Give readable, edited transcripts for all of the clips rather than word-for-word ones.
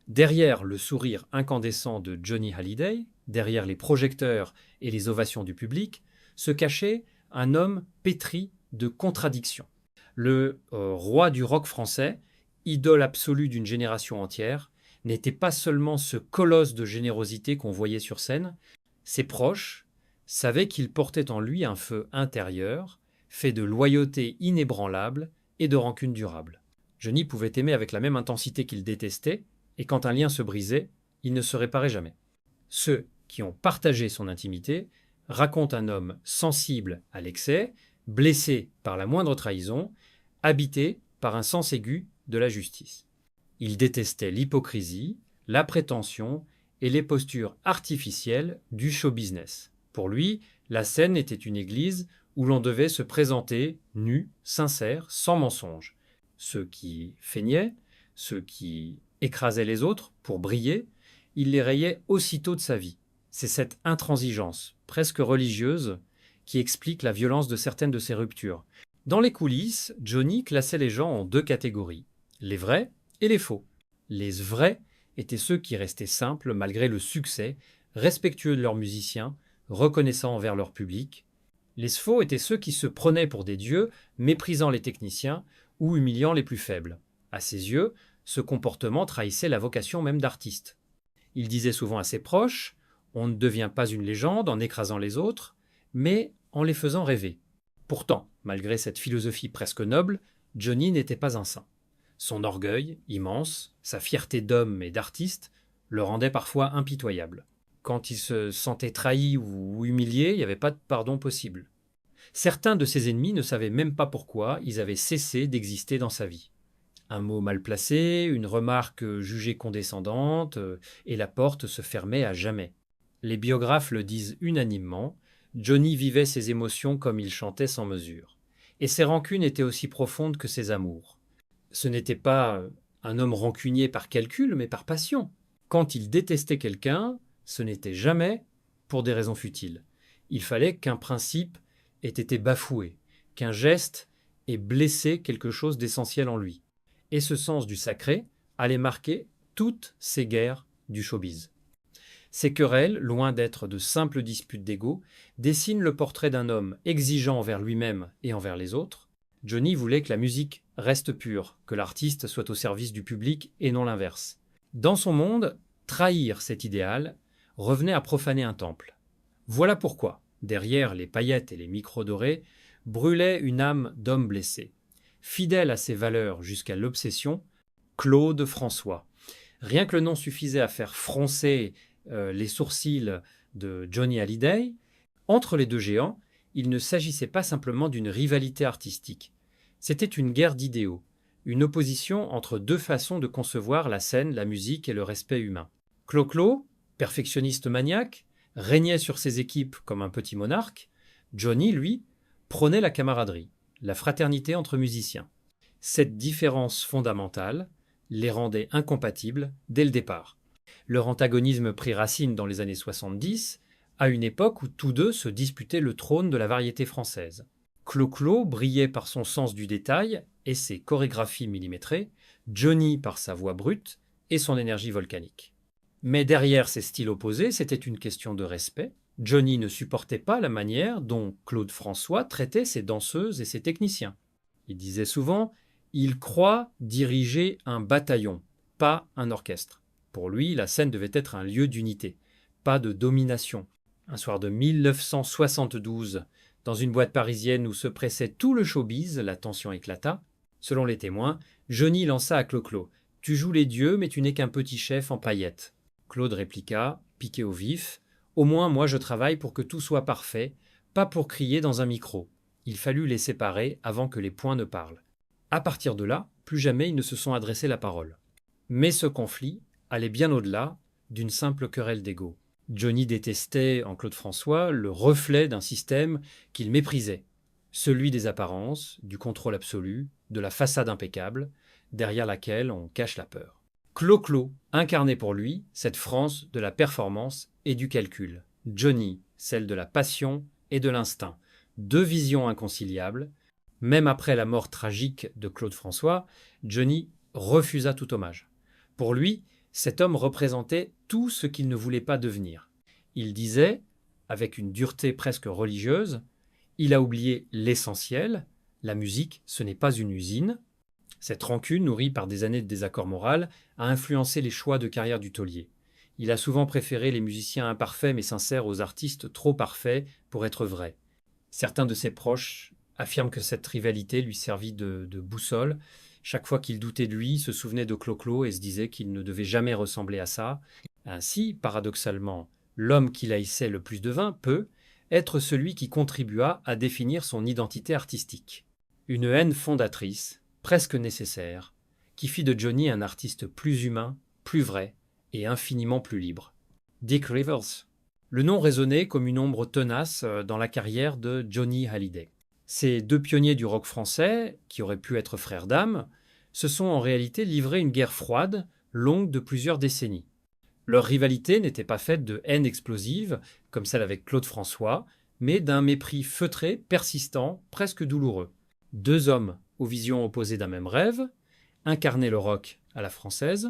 Derrière le sourire incandescent de Johnny Hallyday, derrière les projecteurs et les ovations du public, se cachait un homme pétri de contradictions. Le roi du rock français, idole absolue d'une génération entière, n'était pas seulement ce colosse de générosité qu'on voyait sur scène, ses proches savaient qu'il portait en lui un feu intérieur, fait de loyauté inébranlable et de rancune durable. Johnny pouvait aimer avec la même intensité qu'il détestait, et quand un lien se brisait, il ne se réparait jamais. Ceux qui ont partagé son intimité racontent un homme sensible à l'excès, blessé par la moindre trahison, habité par un sens aigu de la justice. Il détestait l'hypocrisie, la prétention et les postures artificielles du show business. Pour lui, la scène était une église où l'on devait se présenter nu, sincère, sans mensonge. Ceux qui feignaient, ceux qui écrasaient les autres pour briller, il les rayait aussitôt de sa vie. C'est cette intransigeance, presque religieuse, qui explique la violence de certaines de ces ruptures. Dans les coulisses, Johnny classait les gens en deux catégories, les vrais et les faux. Les vrais étaient ceux qui restaient simples malgré le succès, respectueux de leurs musiciens, reconnaissants envers leur public. Les faux étaient ceux qui se prenaient pour des dieux, méprisant les techniciens ou humiliant les plus faibles. À ses yeux, ce comportement trahissait la vocation même d'artiste. Il disait souvent à ses proches « On ne devient pas une légende en écrasant les autres, mais en les faisant rêver ». Pourtant, malgré cette philosophie presque noble, Johnny n'était pas un saint. Son orgueil, immense, sa fierté d'homme et d'artiste, le rendaient parfois impitoyable. Quand il se sentait trahi ou humilié, il n'y avait pas de pardon possible. Certains de ses ennemis ne savaient même pas pourquoi ils avaient cessé d'exister dans sa vie. Un mot mal placé, une remarque jugée condescendante, et la porte se fermait à jamais. Les biographes le disent unanimement, Johnny vivait ses émotions comme il chantait sans mesure. Et ses rancunes étaient aussi profondes que ses amours. Ce n'était pas un homme rancunier par calcul, mais par passion. Quand il détestait quelqu'un, ce n'était jamais pour des raisons futiles. Il fallait qu'un principe ait été bafoué, qu'un geste ait blessé quelque chose d'essentiel en lui. Et ce sens du sacré allait marquer toutes ces guerres du showbiz. Ces querelles, loin d'être de simples disputes d'ego, dessinent le portrait d'un homme exigeant envers lui-même et envers les autres. Johnny voulait que la musique reste pure, que l'artiste soit au service du public et non l'inverse. Dans son monde, trahir cet idéal revenait à profaner un temple. Voilà pourquoi, derrière les paillettes et les micros dorés, brûlait une âme d'homme blessé. Fidèle à ses valeurs jusqu'à l'obsession, Claude François. Rien que le nom suffisait à faire froncer les sourcils de Johnny Hallyday. Entre les deux géants, il ne s'agissait pas simplement d'une rivalité artistique. C'était une guerre d'idéaux, une opposition entre deux façons de concevoir la scène, la musique et le respect humain. Clo-Clo, perfectionniste maniaque, régnait sur ses équipes comme un petit monarque. Johnny, lui, prônait la camaraderie, la fraternité entre musiciens. Cette différence fondamentale les rendait incompatibles dès le départ. Leur antagonisme prit racine dans les années 70, à une époque où tous deux se disputaient le trône de la variété française. Clo-Clo brillait par son sens du détail et ses chorégraphies millimétrées, Johnny par sa voix brute et son énergie volcanique. Mais derrière ces styles opposés, c'était une question de respect. Johnny ne supportait pas la manière dont Claude François traitait ses danseuses et ses techniciens. Il disait souvent « Il croit diriger un bataillon, pas un orchestre ». Pour lui, la scène devait être un lieu d'unité, pas de domination. Un soir de 1972, dans une boîte parisienne où se pressait tout le showbiz, la tension éclata. Selon les témoins, Johnny lança à Clo-Clo « Tu joues les dieux, mais tu n'es qu'un petit chef en paillettes ». Claude répliqua, piqué au vif « Au moins, moi, je travaille pour que tout soit parfait, pas pour crier dans un micro. » Il fallut les séparer avant que les poings ne parlent. À partir de là, plus jamais ils ne se sont adressé la parole. Mais ce conflit allait bien au-delà d'une simple querelle d'ego. Johnny détestait en Claude François le reflet d'un système qu'il méprisait, celui des apparences, du contrôle absolu, de la façade impeccable, derrière laquelle on cache la peur. Clo-Clo incarnait pour lui cette France de la performance et du calcul. Johnny, celle de la passion et de l'instinct. Deux visions inconciliables. Même après la mort tragique de Claude François, Johnny refusa tout hommage. Pour lui, Cet homme représentait tout ce qu'il ne voulait pas devenir. Il disait, avec une dureté presque religieuse, il a oublié l'essentiel, la musique, ce n'est pas une usine. Cette rancune, nourrie par des années de désaccord moral, a influencé les choix de carrière du taulier. Il a souvent préféré les musiciens imparfaits mais sincères aux artistes trop parfaits pour être vrais. Certains de ses proches affirment que cette rivalité lui servit de boussole. Chaque fois qu'il doutait de lui, il se souvenait de Clo-Clo et se disait qu'il ne devait jamais ressembler à ça. Ainsi, paradoxalement, l'homme qu'il haïssait le plus de vin peut être celui qui contribua à définir son identité artistique. Une haine fondatrice, presque nécessaire, qui fit de Johnny un artiste plus humain, plus vrai et infiniment plus libre. Dick Rivers. Le nom résonnait comme une ombre tenace dans la carrière de Johnny Hallyday. Ces deux pionniers du rock français, qui auraient pu être frères d'âme, se sont en réalité livrés une guerre froide, longue de plusieurs décennies. Leur rivalité n'était pas faite de haine explosive, comme celle avec Claude François, mais d'un mépris feutré, persistant, presque douloureux. Deux hommes aux visions opposées d'un même rêve, incarnaient le rock à la française.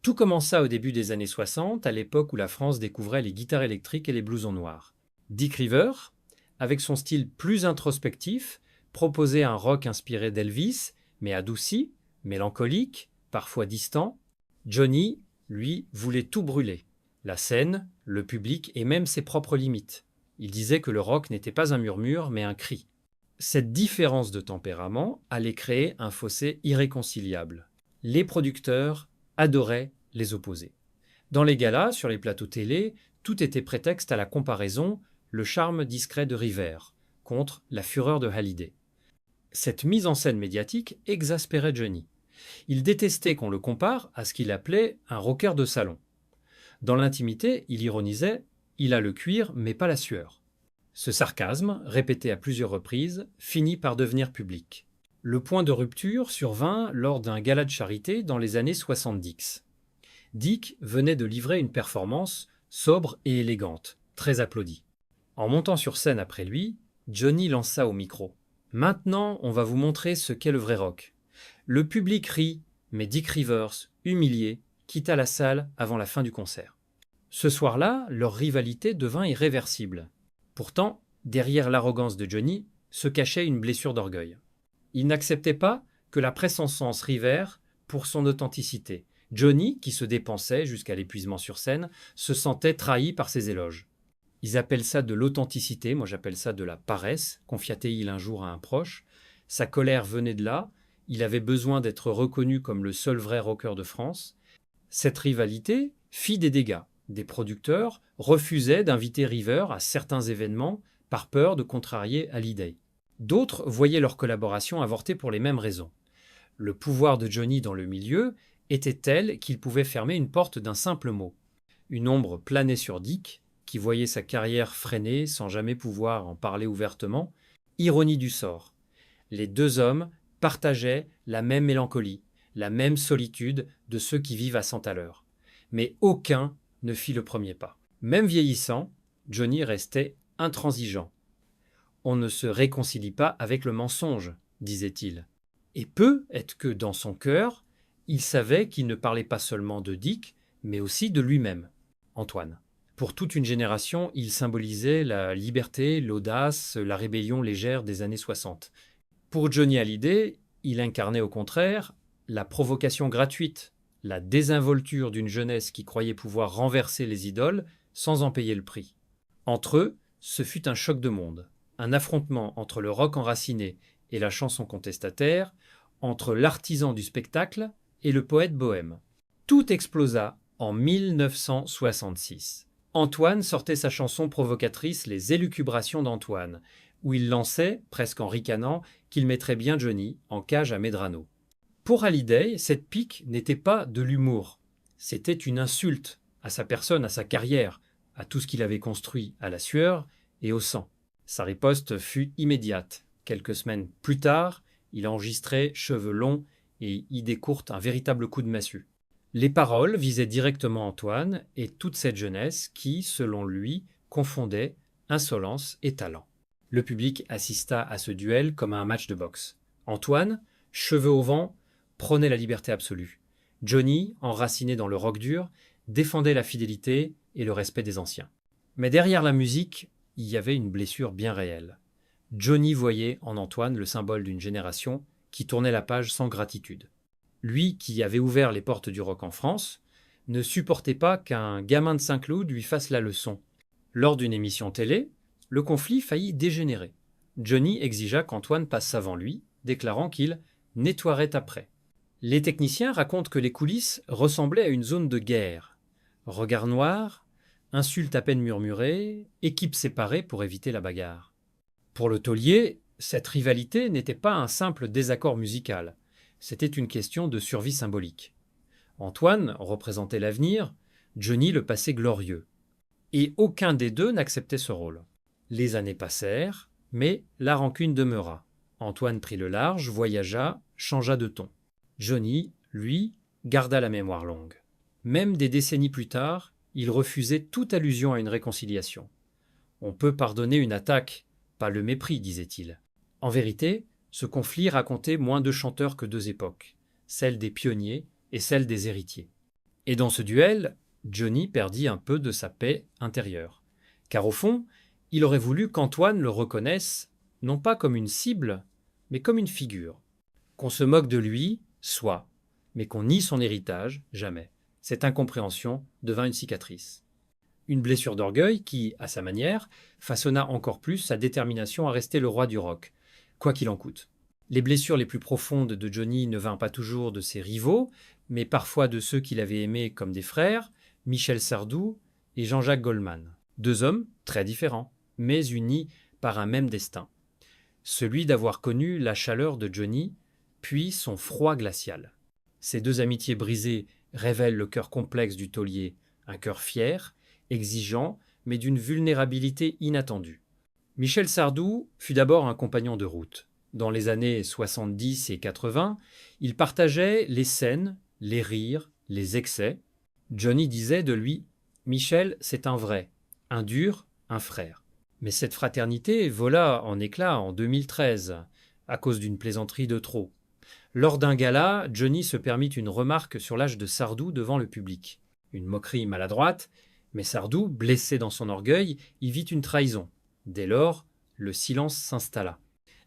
Tout commença au début des années 60, à l'époque où la France découvrait les guitares électriques et les blousons noirs. Dick Rivers, avec son style plus introspectif, proposait un rock inspiré d'Elvis, mais adouci, mélancolique, parfois distant. Johnny, lui, voulait tout brûler. La scène, le public et même ses propres limites. Il disait que le rock n'était pas un murmure, mais un cri. Cette différence de tempérament allait créer un fossé irréconciliable. Les producteurs adoraient les opposés. Dans les galas, sur les plateaux télé, tout était prétexte à la comparaison, le charme discret de Rivers contre la fureur de Hallyday. Cette mise en scène médiatique exaspérait Johnny. Il détestait qu'on le compare à ce qu'il appelait un rocker de salon. Dans l'intimité, il ironisait « il a le cuir, mais pas la sueur ». Ce sarcasme, répété à plusieurs reprises, finit par devenir public. Le point de rupture survint lors d'un gala de charité dans les années 70. Dick venait de livrer une performance sobre et élégante, très applaudie. En montant sur scène après lui, Johnny lança au micro. « Maintenant, on va vous montrer ce qu'est le vrai rock. » Le public rit, mais Dick Rivers, humilié, quitta la salle avant la fin du concert. Ce soir-là, leur rivalité devint irréversible. Pourtant, derrière l'arrogance de Johnny, se cachait une blessure d'orgueil. Il n'acceptait pas que la presse encense Rivers pour son authenticité. Johnny, qui se dépensait jusqu'à l'épuisement sur scène, se sentait trahi par ses éloges. Ils appellent ça de l'authenticité, moi j'appelle ça de la paresse, confia-t-il un jour à un proche. Sa colère venait de là, il avait besoin d'être reconnu comme le seul vrai rocker de France. Cette rivalité fit des dégâts. Des producteurs refusaient d'inviter Rivers à certains événements par peur de contrarier Hallyday. D'autres voyaient leur collaboration avorter pour les mêmes raisons. Le pouvoir de Johnny dans le milieu était tel qu'il pouvait fermer une porte d'un simple mot. Une ombre planait sur Dick, qui voyait sa carrière freiner sans jamais pouvoir en parler ouvertement. Ironie du sort. Les deux hommes partageaient la même mélancolie, la même solitude de ceux qui vivent à 100 à l'heure. Mais aucun ne fit le premier pas. Même vieillissant, Johnny restait intransigeant. « On ne se réconcilie pas avec le mensonge », disait-il. Et peut-être que, dans son cœur, il savait qu'il ne parlait pas seulement de Dick, mais aussi de lui-même, Antoine. Pour toute une génération, il symbolisait la liberté, l'audace, la rébellion légère des années 60. Pour Johnny Hallyday, il incarnait au contraire la provocation gratuite, la désinvolture d'une jeunesse qui croyait pouvoir renverser les idoles sans en payer le prix. Entre eux, ce fut un choc de monde, un affrontement entre le rock enraciné et la chanson contestataire, entre l'artisan du spectacle et le poète bohème. Tout explosa en 1966. Antoine sortait sa chanson provocatrice Les élucubrations d'Antoine, où il lançait, presque en ricanant, qu'il mettrait bien Johnny en cage à Medrano. Pour Hallyday, cette pique n'était pas de l'humour, c'était une insulte à sa personne, à sa carrière, à tout ce qu'il avait construit à la sueur et au sang. Sa riposte fut immédiate. Quelques semaines plus tard, il enregistrait Cheveux longs et Idées courtes, un véritable coup de massue. Les paroles visaient directement Antoine et toute cette jeunesse qui, selon lui, confondait insolence et talent. Le public assista à ce duel comme à un match de boxe. Antoine, cheveux au vent, prônait la liberté absolue. Johnny, enraciné dans le rock dur, défendait la fidélité et le respect des anciens. Mais derrière la musique, il y avait une blessure bien réelle. Johnny voyait en Antoine le symbole d'une génération qui tournait la page sans gratitude. Lui, qui avait ouvert les portes du rock en France, ne supportait pas qu'un gamin de Saint-Cloud lui fasse la leçon. Lors d'une émission télé, le conflit faillit dégénérer. Johnny exigea qu'Antoine passe avant lui, déclarant qu'il nettoierait après. Les techniciens racontent que les coulisses ressemblaient à une zone de guerre. Regard noir, insultes à peine murmurées, équipes séparées pour éviter la bagarre. Pour le taulier, cette rivalité n'était pas un simple désaccord musical, c'était une question de survie symbolique. Antoine représentait l'avenir, Johnny le passé glorieux. Et aucun des deux n'acceptait ce rôle. Les années passèrent, mais la rancune demeura. Antoine prit le large, voyagea, changea de ton. Johnny, lui, garda la mémoire longue. Même des décennies plus tard, il refusait toute allusion à une réconciliation. On peut pardonner une attaque, pas le mépris, disait-il. En vérité, ce conflit racontait moins deux chanteurs que deux époques, celle des pionniers et celle des héritiers. Et dans ce duel, Johnny perdit un peu de sa paix intérieure. Car au fond, il aurait voulu qu'Antoine le reconnaisse, non pas comme une cible, mais comme une figure. Qu'on se moque de lui, soit, mais qu'on nie son héritage, jamais. Cette incompréhension devint une cicatrice. Une blessure d'orgueil qui, à sa manière, façonna encore plus sa détermination à rester le roi du rock, quoi qu'il en coûte. Les blessures les plus profondes de Johnny ne vinrent pas toujours de ses rivaux, mais parfois de ceux qu'il avait aimés comme des frères, Michel Sardou et Jean-Jacques Goldman. Deux hommes très différents, mais unis par un même destin. Celui d'avoir connu la chaleur de Johnny, puis son froid glacial. Ces deux amitiés brisées révèlent le cœur complexe du taulier, un cœur fier, exigeant, mais d'une vulnérabilité inattendue. Michel Sardou fut d'abord un compagnon de route. Dans les années 70 et 80, il partageait les scènes, les rires, les excès. Johnny disait de lui « Michel, c'est un vrai, un dur, un frère ». Mais cette fraternité vola en éclats en 2013, à cause d'une plaisanterie de trop. Lors d'un gala, Johnny se permit une remarque sur l'âge de Sardou devant le public. Une moquerie maladroite, mais Sardou, blessé dans son orgueil, y vit une trahison. Dès lors, le silence s'installa.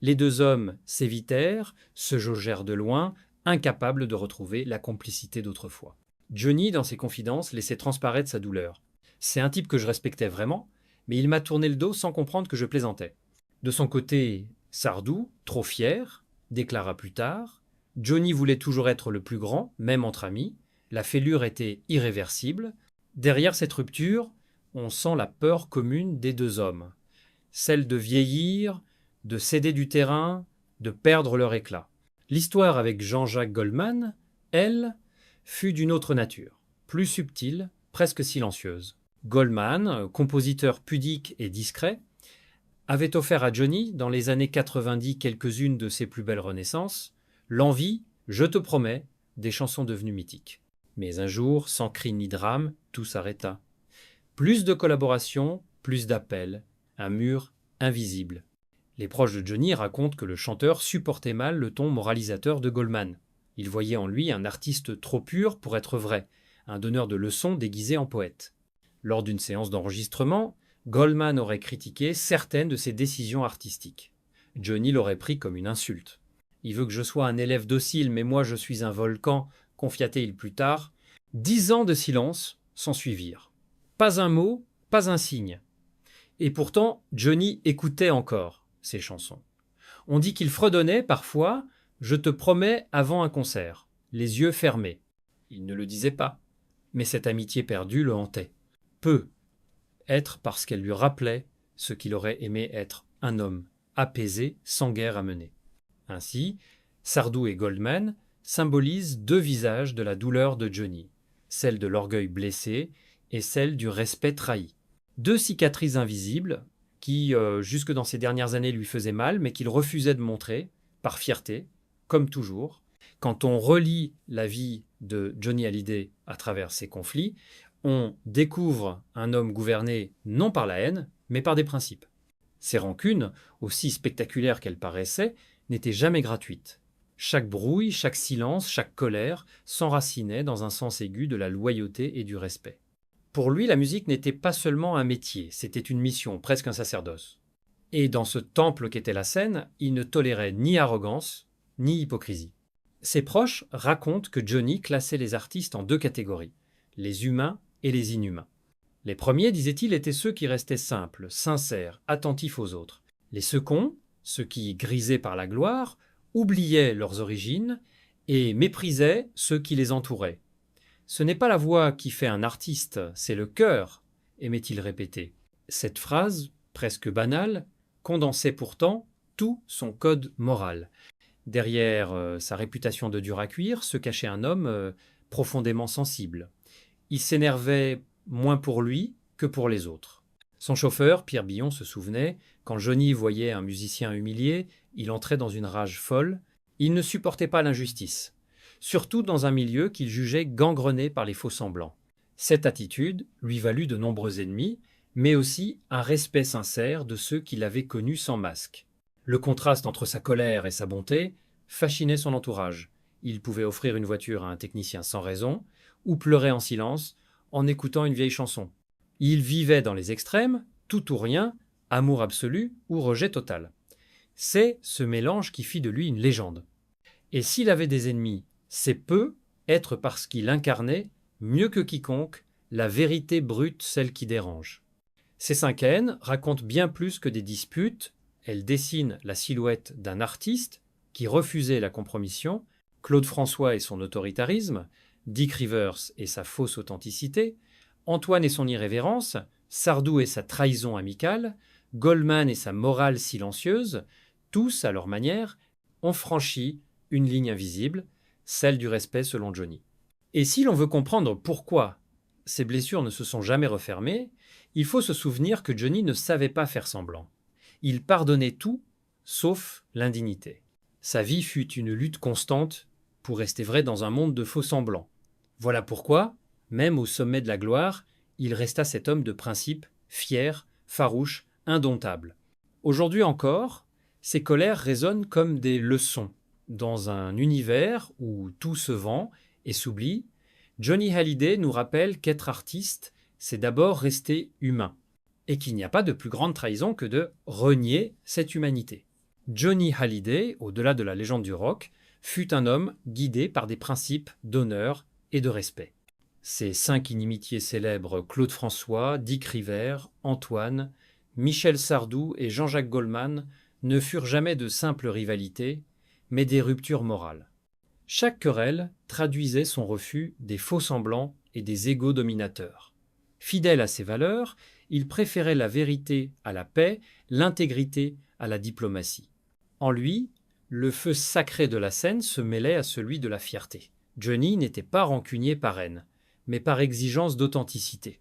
Les deux hommes s'évitèrent, se jaugèrent de loin, incapables de retrouver la complicité d'autrefois. Johnny, dans ses confidences, laissait transparaître sa douleur. C'est un type que je respectais vraiment, mais il m'a tourné le dos sans comprendre que je plaisantais. De son côté, Sardou, trop fier, déclara plus tard « Johnny voulait toujours être le plus grand, même entre amis. La fêlure était irréversible. Derrière cette rupture, on sent la peur commune des deux hommes. Celle de vieillir, de céder du terrain, de perdre leur éclat. L'histoire avec Jean-Jacques Goldman, elle, fut d'une autre nature, plus subtile, presque silencieuse. Goldman, compositeur pudique et discret, avait offert à Johnny, dans les années 90, quelques-unes de ses plus belles renaissances, l'envie, je te promets, des chansons devenues mythiques. Mais un jour, sans cri ni drame, tout s'arrêta. Plus de collaborations, plus d'appels, un mur invisible. Les proches de Johnny racontent que le chanteur supportait mal le ton moralisateur de Goldman. Il voyait en lui un artiste trop pur pour être vrai, un donneur de leçons déguisé en poète. Lors d'une séance d'enregistrement, Goldman aurait critiqué certaines de ses décisions artistiques. Johnny l'aurait pris comme une insulte. « Il veut que je sois un élève docile, mais moi je suis un volcan », confia-t-il plus tard. 10 ans de silence s'ensuivirent. Pas un mot, pas un signe. Et pourtant, Johnny écoutait encore ses chansons. On dit qu'il fredonnait parfois « Je te promets » avant un concert, les yeux fermés. Il ne le disait pas, mais cette amitié perdue le hantait. Peu être parce qu'elle lui rappelait ce qu'il aurait aimé être un homme apaisé, sans guerre à mener. Ainsi, Sardou et Goldman symbolisent deux visages de la douleur de Johnny, celle de l'orgueil blessé et celle du respect trahi. Deux cicatrices invisibles qui, jusque dans ces dernières années, lui faisaient mal, mais qu'il refusait de montrer, par fierté, comme toujours. Quand on relit la vie de Johnny Hallyday à travers ces conflits, on découvre un homme gouverné non par la haine, mais par des principes. Ces rancunes, aussi spectaculaires qu'elles paraissaient, n'étaient jamais gratuites. Chaque brouille, chaque silence, chaque colère s'enracinait dans un sens aigu de la loyauté et du respect. Pour lui, la musique n'était pas seulement un métier, c'était une mission, presque un sacerdoce. Et dans ce temple qu'était la scène, il ne tolérait ni arrogance, ni hypocrisie. Ses proches racontent que Johnny classait les artistes en deux catégories, les humains et les inhumains. Les premiers, disait-il, étaient ceux qui restaient simples, sincères, attentifs aux autres. Les seconds, ceux qui, grisés par la gloire, oubliaient leurs origines et méprisaient ceux qui les entouraient. Ce n'est pas la voix qui fait un artiste, c'est le cœur, aimait-il répéter. Cette phrase, presque banale, condensait pourtant tout son code moral. Derrière sa réputation de dur à cuire se cachait un homme profondément sensible. Il s'énervait moins pour lui que pour les autres. Son chauffeur, Pierre Billon, se souvenait, quand Johnny voyait un musicien humilié, il entrait dans une rage folle. Il ne supportait pas l'injustice, surtout dans un milieu qu'il jugeait gangrené par les faux-semblants. Cette attitude lui valut de nombreux ennemis, mais aussi un respect sincère de ceux qui l'avaient connu sans masque. Le contraste entre sa colère et sa bonté fascinait son entourage. Il pouvait offrir une voiture à un technicien sans raison, ou pleurer en silence en écoutant une vieille chanson. Il vivait dans les extrêmes, tout ou rien, amour absolu ou rejet total. C'est ce mélange qui fit de lui une légende. Et s'il avait des ennemis, c'est peu être parce qu'il incarnait, mieux que quiconque, la vérité brute, celle qui dérange. Ces 5 haines racontent bien plus que des disputes, elles dessinent la silhouette d'un artiste qui refusait la compromission, Claude François et son autoritarisme, Dick Rivers et sa fausse authenticité, Antoine et son irrévérence, Sardou et sa trahison amicale, Goldman et sa morale silencieuse, tous, à leur manière, ont franchi une ligne invisible, celle du respect selon Johnny. Et si l'on veut comprendre pourquoi ces blessures ne se sont jamais refermées, il faut se souvenir que Johnny ne savait pas faire semblant. Il pardonnait tout, sauf l'indignité. Sa vie fut une lutte constante pour rester vrai dans un monde de faux-semblants. Voilà pourquoi, même au sommet de la gloire, il resta cet homme de principe, fier, farouche, indomptable. Aujourd'hui encore, ses colères résonnent comme des leçons. Dans un univers où tout se vend et s'oublie, Johnny Hallyday nous rappelle qu'être artiste, c'est d'abord rester humain, et qu'il n'y a pas de plus grande trahison que de renier cette humanité. Johnny Hallyday, au-delà de la légende du rock, fut un homme guidé par des principes d'honneur et de respect. Ses 5 inimitiés célèbres, Claude François, Dick Rivers, Antoine, Michel Sardou et Jean-Jacques Goldman, ne furent jamais de simples rivalités, mais des ruptures morales. Chaque querelle traduisait son refus des faux-semblants et des égos dominateurs. Fidèle à ses valeurs, il préférait la vérité à la paix, l'intégrité à la diplomatie. En lui, le feu sacré de la scène se mêlait à celui de la fierté. Johnny n'était pas rancunier par haine, mais par exigence d'authenticité.